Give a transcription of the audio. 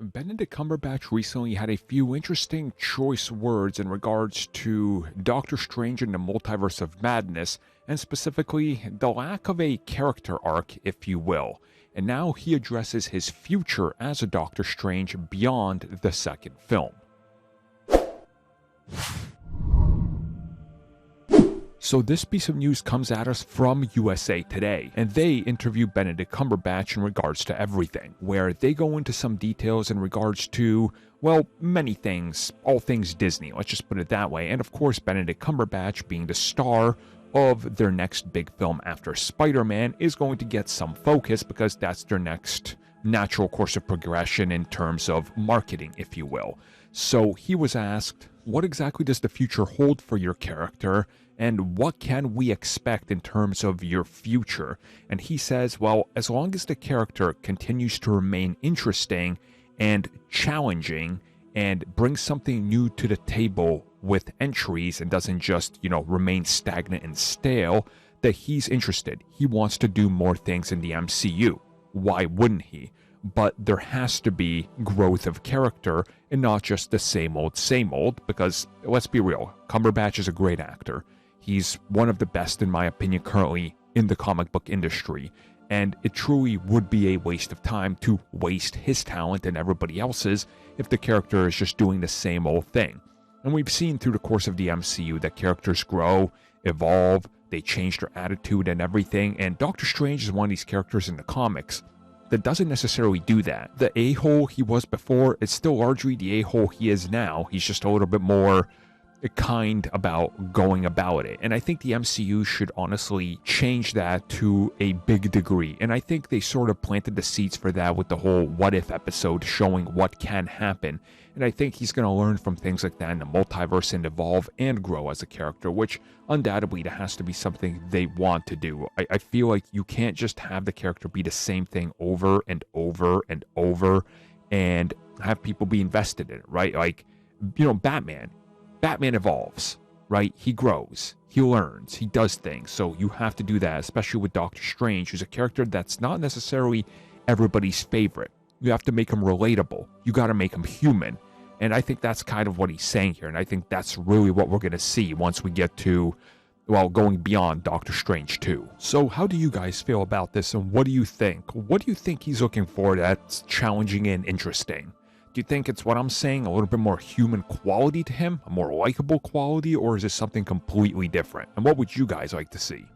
Benedict Cumberbatch recently had a few interesting choice words in regards to Doctor Strange and the Multiverse of Madness, and specifically the lack of a character arc, if you will. And now he addresses his future as a Doctor Strange beyond the second film. So this piece of news comes at us from USA Today, and they interview Benedict Cumberbatch in regards to everything, where they go into some details in regards to, well, many things, all things Disney, let's just put it that way, and of course Benedict Cumberbatch being the star of their next big film after Spider-Man is going to get some focus because that's their next natural course of progression in terms of marketing, if you will. So he was asked, what exactly does the future hold for your character? And what can we expect in terms of your future? And he says, well, as long as the character continues to remain interesting and challenging and brings something new to the table with entries and doesn't just, remain stagnant and stale, that he's interested. He wants to do more things in the MCU. Why wouldn't he? But there has to be growth of character and not just the same old, because let's be real, Cumberbatch is a great actor. He's one of the best, in my opinion, currently in the comic book industry, and it truly would be a waste of time to waste his talent and everybody else's if the character is just doing the same old thing. And we've seen through the course of the MCU that characters grow, evolve, they change their attitude and everything, and Doctor Strange is one of these characters in the comics that doesn't necessarily do that. The a-hole he was before is still largely the a-hole he is now. He's just a little bit more kind about going about it. And I think the MCU should honestly change that to a big degree. And I think they sort of planted the seeds for that with the whole What If episode showing what can happen. And I think he's going to learn from things like that in the multiverse and evolve and grow as a character, which undoubtedly that has to be something they want to do. I feel like you can't just have the character be the same thing over and over and over and have people be invested in it, right? Like, Batman evolves, right? He grows, he learns, he does things. So you have to do that, especially with Doctor Strange, who's a character that's not necessarily everybody's favorite. You have to make him relatable. You got to make him human. And I think that's kind of what he's saying here. And I think that's really what we're going to see once we get to, going beyond Doctor Strange 2. So how do you guys feel about this? And what do you think? What do you think he's looking for that's challenging and interesting? Do you think it's what I'm saying, a little bit more human quality to him, a more likable quality, or is it something completely different? And what would you guys like to see?